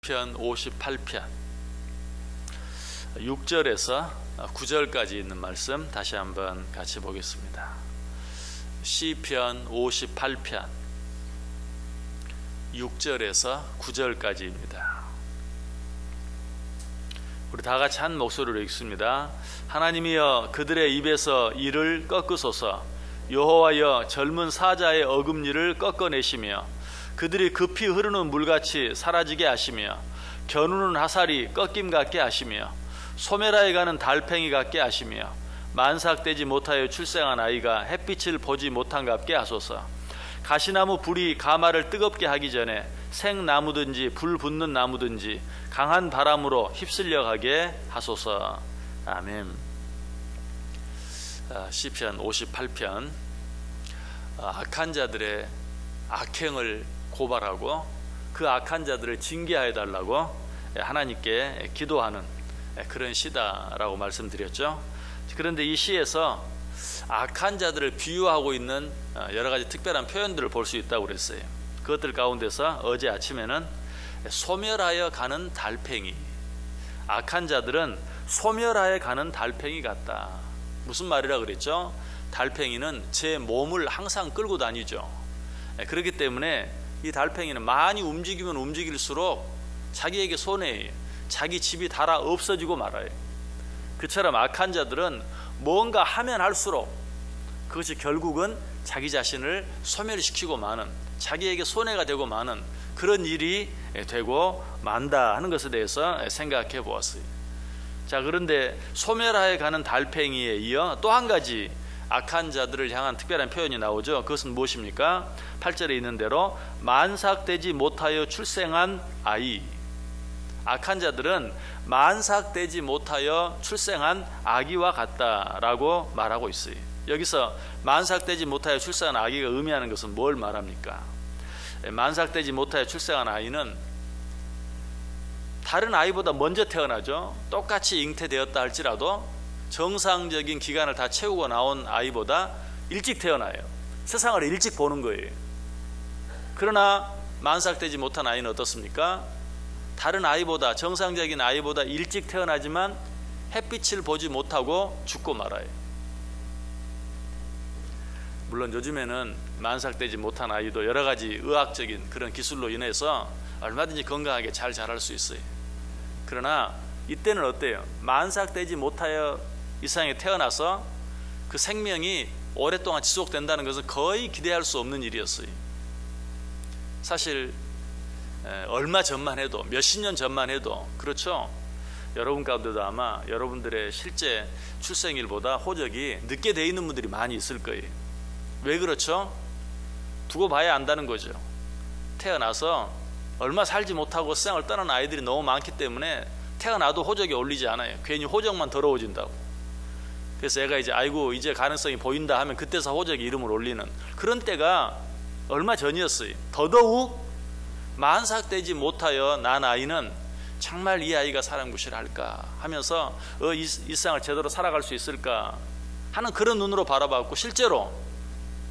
시편 58편 6절에서 9절까지 있는 말씀 다시 한번 같이 보겠습니다. 시편 58편 6절에서 9절까지입니다. 우리 다 같이 한 목소리로 읽습니다. 하나님이여 그들의 입에서 이를 꺾으소서. 여호와여 젊은 사자의 어금니를 꺾어내시며 그들이 급히 흐르는 물같이 사라지게 하시며 겨누는 화살이 꺾임 같게 하시며 소멸하여 가는 달팽이 같게 하시며 만삭되지 못하여 출생한 아이가 햇빛을 보지 못한갑게 하소서. 가시나무 불이 가마를 뜨겁게 하기 전에 생나무든지 불 붙는 나무든지 강한 바람으로 휩쓸려 가게 하소서. 아멘. 시편 58편 악한 자들의 악행을 고발하고 그 악한 자들을 징계하여 달라고 하나님께 기도하는 그런 시다라고 말씀드렸죠. 그런데 이 시에서 악한 자들을 비유하고 있는 여러 가지 특별한 표현들을 볼 수 있다고 그랬어요. 그것들 가운데서 어제 아침에는 소멸하여 가는 달팽이, 악한 자들은 소멸하여 가는 달팽이 같다. 무슨 말이라 그랬죠? 달팽이는 제 몸을 항상 끌고 다니죠. 그렇기 때문에 이 달팽이는 많이 움직이면 움직일수록 자기에게 손해예요. 자기 집이 달아 없어지고 말아요. 그처럼 악한 자들은 뭔가 하면 할수록 그것이 결국은 자기 자신을 소멸시키고 마는, 자기에게 손해가 되고 마는 그런 일이 되고 만다 하는 것에 대해서 생각해 보았어요. 자, 그런데 소멸하여 가는 달팽이에 이어 또 한 가지 악한 자들을 향한 특별한 표현이 나오죠. 그것은 무엇입니까? 8절에 있는 대로 만삭되지 못하여 출생한 아이. 악한 자들은 만삭되지 못하여 출생한 아기와 같다라고 말하고 있어요. 여기서 만삭되지 못하여 출생한 아기가 의미하는 것은 뭘 말합니까? 만삭되지 못하여 출생한 아이는 다른 아이보다 먼저 태어나죠. 똑같이 잉태되었다 할지라도 정상적인 기간을 다 채우고 나온 아이보다 일찍 태어나요. 세상을 일찍 보는 거예요. 그러나 만삭되지 못한 아이는 어떻습니까? 다른 아이보다, 정상적인 아이보다 일찍 태어나지만 햇빛을 보지 못하고 죽고 말아요. 물론 요즘에는 만삭되지 못한 아이도 여러 가지 의학적인 그런 기술로 인해서 얼마든지 건강하게 잘 자랄 수 있어요. 그러나 이때는 어때요? 만삭되지 못하여 이 세상에 태어나서 그 생명이 오랫동안 지속된다는 것은 거의 기대할 수 없는 일이었어요. 사실 얼마 전만 해도, 몇십 년 전만 해도 그렇죠. 여러분 가운데도 아마 여러분들의 실제 출생일보다 호적이 늦게 돼 있는 분들이 많이 있을 거예요. 왜 그렇죠? 두고 봐야 안다는 거죠. 태어나서 얼마 살지 못하고 세상을 떠난 아이들이 너무 많기 때문에 태어나도 호적이 올리지 않아요. 괜히 호적만 더러워진다고. 그래서 애가 이제 아이고 이제 가능성이 보인다 하면 그때서 호적이 이름을 올리는 그런 때가 얼마 전이었어요. 더더욱 만삭되지 못하여 난 아이는 정말 이 아이가 사람 구실할까 하면서 이 세상을 제대로 살아갈 수 있을까 하는 그런 눈으로 바라봤고, 실제로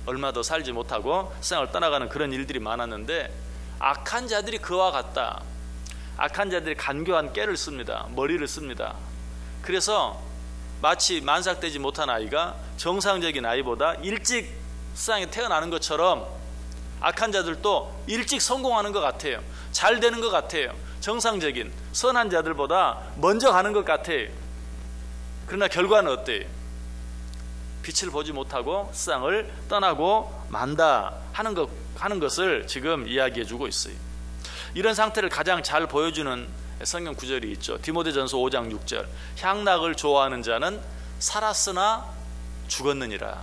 얼마 더 살지 못하고 세상을 떠나가는 그런 일들이 많았는데, 악한 자들이 그와 같다. 악한 자들이 간교한 깨를 씁니다. 머리를 씁니다. 그래서 마치 만삭되지 못한 아이가 정상적인 아이보다 일찍 세상에 태어나는 것처럼 악한 자들도 일찍 성공하는 것 같아요. 잘 되는 것 같아요. 정상적인 선한 자들보다 먼저 가는 것 같아요. 그러나 결과는 어때요? 빛을 보지 못하고 세상을 떠나고 만다 하는 것을 지금 이야기해 주고 있어요. 이런 상태를 가장 잘 보여주는 성경 구절이 있죠. 디모데전서 5장 6절. 향락을 좋아하는 자는 살았으나 죽었느니라.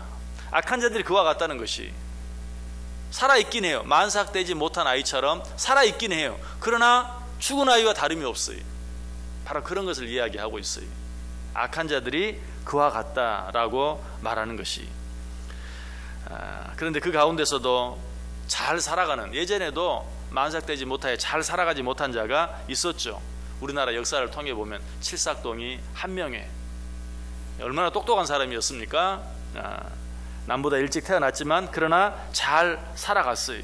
악한 자들이 그와 같다는 것이, 살아있긴 해요. 만삭되지 못한 아이처럼 살아있긴 해요. 그러나 죽은 아이와 다름이 없어요. 바로 그런 것을 이야기하고 있어요. 악한 자들이 그와 같다라고 말하는 것이. 그런데 그 가운데서도 잘 살아가는, 예전에도 만삭되지 못하여 잘 살아가지 못한 자가 있었죠. 우리나라 역사를 통해 보면 칠삭동이 한 명에 얼마나 똑똑한 사람이었습니까? 남보다 일찍 태어났지만 그러나 잘 살아갔어요.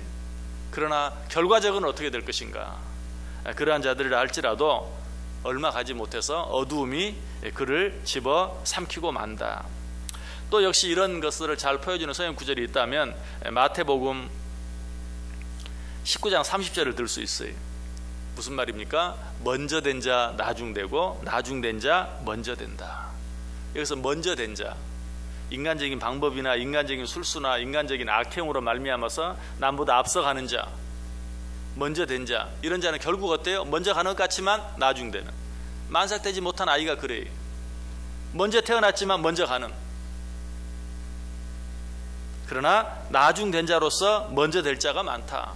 그러나 결과적으로는 어떻게 될 것인가? 그러한 자들을 알지라도 얼마 가지 못해서 어두움이 그를 집어 삼키고 만다. 또 역시 이런 것들을 잘 보여주는 성경 구절이 있다면 마태복음 19장 30절을 들 수 있어요. 무슨 말입니까? 먼저 된 자 나중되고 나중된 자 먼저 된다. 여기서 먼저 된 자, 인간적인 방법이나 인간적인 술수나 인간적인 악행으로 말미암아서 남보다 앞서가는 자, 먼저 된 자, 이런 자는 결국 어때요? 먼저 가는 것 같지만 나중되는, 만삭되지 못한 아이가 그래요. 먼저 태어났지만 먼저 가는, 그러나 나중된 자로서 먼저 될 자가 많다.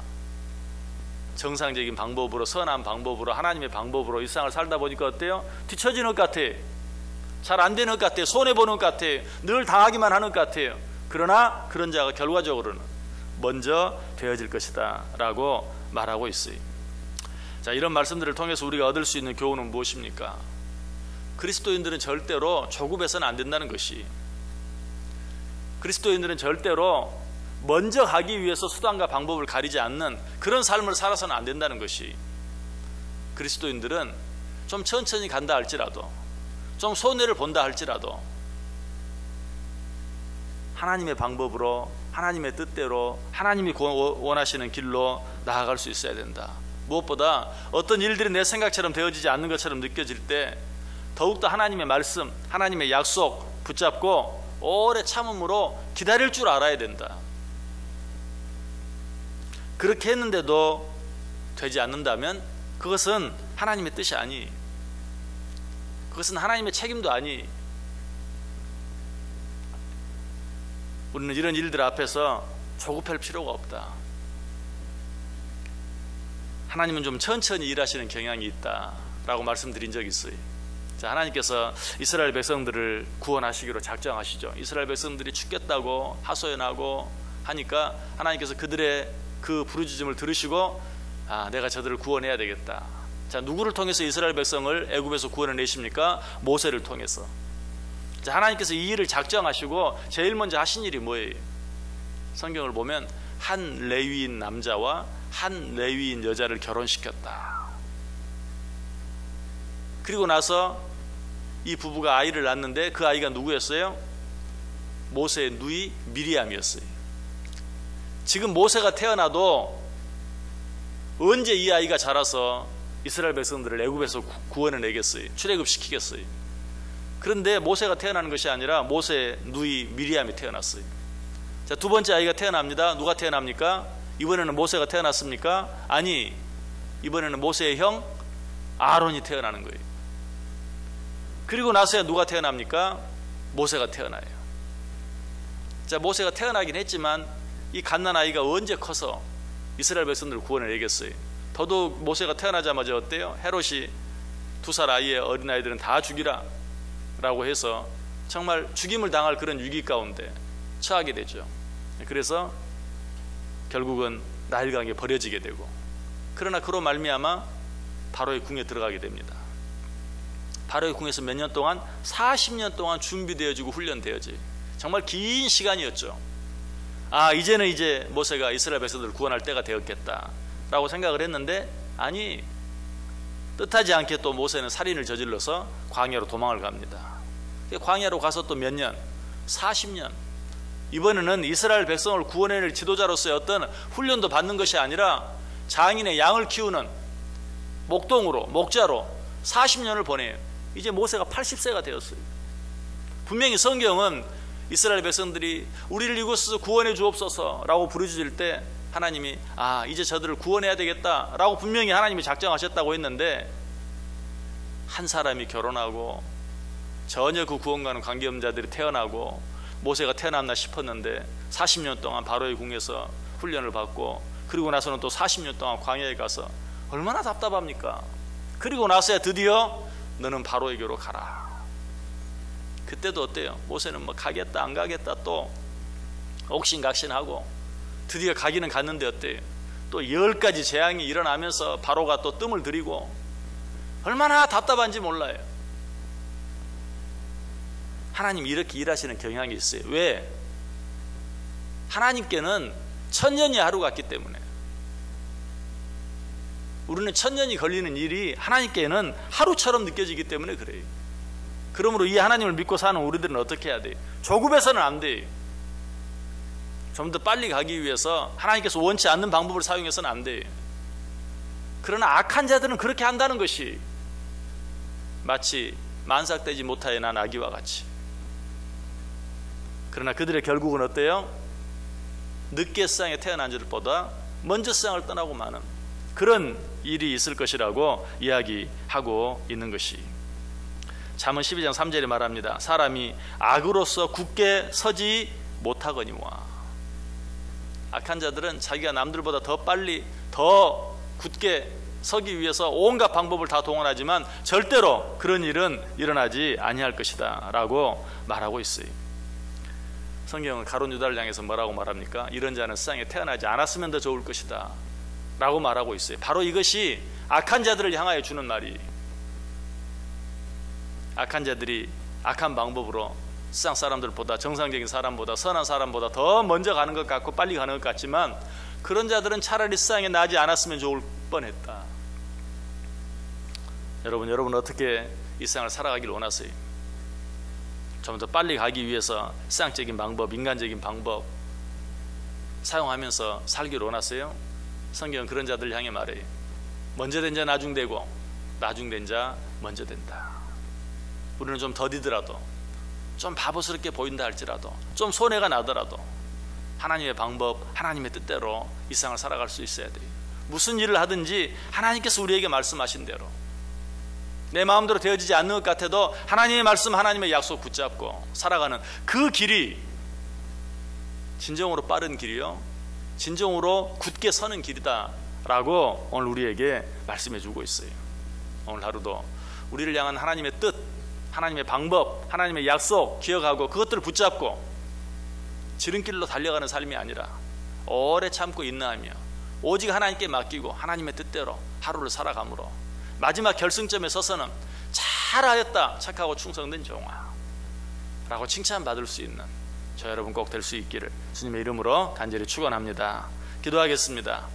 정상적인 방법으로, 선한 방법으로, 하나님의 방법으로 이 세상을 살다 보니까 어때요? 뒤처지는 것 같아요. 잘 안 되는 것 같아요. 손해보는 것 같아요. 늘 당하기만 하는 것 같아요. 그러나 그런 자가 결과적으로는 먼저 되어질 것이다 라고 말하고 있어요. 자, 이런 말씀들을 통해서 우리가 얻을 수 있는 교훈은 무엇입니까? 그리스도인들은 절대로 조급해서는 안 된다는 것이, 그리스도인들은 절대로 먼저 가기 위해서 수단과 방법을 가리지 않는 그런 삶을 살아서는 안 된다는 것이, 그리스도인들은 좀 천천히 간다 할지라도, 좀 손해를 본다 할지라도 하나님의 방법으로, 하나님의 뜻대로, 하나님이 원하시는 길로 나아갈 수 있어야 된다. 무엇보다 어떤 일들이 내 생각처럼 되어지지 않는 것처럼 느껴질 때 더욱더 하나님의 말씀, 하나님의 약속 붙잡고 오래 참음으로 기다릴 줄 알아야 된다. 그렇게 했는데도 되지 않는다면 그것은 하나님의 뜻이 아니, 그것은 하나님의 책임도 아니. 우리는 이런 일들 앞에서 조급할 필요가 없다. 하나님은 좀 천천히 일하시는 경향이 있다라고 말씀드린 적이 있어요. 자, 하나님께서 이스라엘 백성들을 구원하시기로 작정하시죠. 이스라엘 백성들이 죽겠다고 하소연하고 하니까 하나님께서 그들의 그 부르짖음을 들으시고, 아, 내가 저들을 구원해야 되겠다. 자, 누구를 통해서 이스라엘 백성을 애굽에서 구원해내십니까? 모세를 통해서. 자, 하나님께서 이 일을 작정하시고 제일 먼저 하신 일이 뭐예요? 성경을 보면 한 레위인 남자와 한 레위인 여자를 결혼시켰다. 그리고 나서 이 부부가 아이를 낳는데 그 아이가 누구였어요? 모세의 누이 미리암이었어요. 지금 모세가 태어나도 언제 이 아이가 자라서 이스라엘 백성들을 애굽에서 구원해내겠어요? 출애굽시키겠어요? 그런데 모세가 태어나는 것이 아니라 모세의 누이 미리암이 태어났어요. 자, 두 번째 아이가 태어납니다. 누가 태어납니까? 이번에는 모세가 태어났습니까? 아니, 이번에는 모세의 형 아론이 태어나는 거예요. 그리고 나서야 누가 태어납니까? 모세가 태어나요. 자, 모세가 태어나긴 했지만 이 갓난아이가 언제 커서 이스라엘 백성들을 구원해내겠어요? 더더욱 모세가 태어나자마자 어때요? 헤롯이 2살 아이의 어린아이들은 다 죽이라 라고 해서 정말 죽임을 당할 그런 위기 가운데 처하게 되죠. 그래서 결국은 나일강에 버려지게 되고, 그러나 그로 말미암아 바로의 궁에 들어가게 됩니다. 바로의 궁에서 몇 년 동안, 40년 동안 준비되어지고 훈련되어져요. 정말 긴 시간이었죠. 아, 이제는 이제 모세가 이스라엘 백성들을 구원할 때가 되었겠다 라고 생각을 했는데, 아니, 뜻하지 않게 또 모세는 살인을 저질러서 광야로 도망을 갑니다. 광야로 가서 또 몇 년? 40년. 이번에는 이스라엘 백성을 구원해낼 지도자로서의 어떤 훈련도 받는 것이 아니라 장인의 양을 키우는 목동으로, 목자로 40년을 보내요. 이제 모세가 80세가 되었어요. 분명히 성경은 이스라엘 백성들이 우리를 이곳에서 구원해 주옵소서 라고 부르짖을 때 하나님이, 아, 이제 저들을 구원해야 되겠다 라고 분명히 하나님이 작정하셨다고 했는데, 한 사람이 결혼하고 전혀 그 구원과는 관계없는 자들이 태어나고 모세가 태어났나 싶었는데 40년 동안 바로의 궁에서 훈련을 받고, 그리고 나서는 또 40년 동안 광야에 가서 얼마나 답답합니까? 그리고 나서야 드디어 너는 바로에게로 가라. 그때도 어때요? 모세는 뭐 가겠다 안 가겠다 또 옥신각신하고 드디어 가기는 갔는데 어때요? 또 10가지 재앙이 일어나면서 바로가 또 뜸을 들이고 얼마나 답답한지 몰라요. 하나님이 이렇게 일하시는 경향이 있어요. 왜? 하나님께는 천년이 하루 같기 때문에. 우리는 1000년이 걸리는 일이 하나님께는 하루처럼 느껴지기 때문에 그래요. 그러므로 이 하나님을 믿고 사는 우리들은 어떻게 해야 돼요? 조급해서는 안 돼요. 좀 더 빨리 가기 위해서 하나님께서 원치 않는 방법을 사용해서는 안 돼요. 그러나 악한 자들은 그렇게 한다는 것이 마치 만삭되지 못하여 난 아기와 같이. 그러나 그들의 결국은 어때요? 늦게 세상에 태어난 자들보다 먼저 세상을 떠나고 마는 그런 일이 있을 것이라고 이야기하고 있는 것이. 잠언 12장 3절에 말합니다. 사람이 악으로서 굳게 서지 못하거니와. 악한 자들은 자기가 남들보다 더 빨리 더 굳게 서기 위해서 온갖 방법을 다 동원하지만 절대로 그런 일은 일어나지 아니할 것이다 라고 말하고 있어요. 성경은 가룟 유다를 향해서 뭐라고 말합니까? 이런 자는 세상에 태어나지 않았으면 더 좋을 것이다 라고 말하고 있어요. 바로 이것이 악한 자들을 향하여 주는 말이. 악한 자들이 악한 방법으로 세상 사람들보다, 정상적인 사람보다, 선한 사람보다 더 먼저 가는 것 같고 빨리 가는 것 같지만 그런 자들은 차라리 세상에 나지 않았으면 좋을 뻔했다. 여러분 어떻게 이 세상을 살아가길 원하세요? 좀 더 빨리 가기 위해서 세상적인 방법, 인간적인 방법 사용하면서 살길 원하세요? 성경은 그런 자들 향해 말해요. 먼저 된 자 나중되고 나중된 자 먼저 된다. 우리는 좀 더디더라도, 좀 바보스럽게 보인다 할지라도, 좀 손해가 나더라도 하나님의 방법, 하나님의 뜻대로 이 세상을 살아갈 수 있어야 돼요. 무슨 일을 하든지 하나님께서 우리에게 말씀하신 대로, 내 마음대로 되어지지 않는 것 같아도 하나님의 말씀, 하나님의 약속 붙잡고 살아가는 그 길이 진정으로 빠른 길이요, 진정으로 굳게 서는 길이다 라고 오늘 우리에게 말씀해 주고 있어요. 오늘 하루도 우리를 향한 하나님의 뜻, 하나님의 방법, 하나님의 약속 기억하고 그것들을 붙잡고 지름길로 달려가는 삶이 아니라 오래 참고 인내하며 오직 하나님께 맡기고 하나님의 뜻대로 하루를 살아감으로 마지막 결승점에 서서는 잘하였다, 착하고 충성된 종아 라고 칭찬받을 수 있는 저 여러분 꼭 될 수 있기를 주님의 이름으로 간절히 축원합니다. 기도하겠습니다.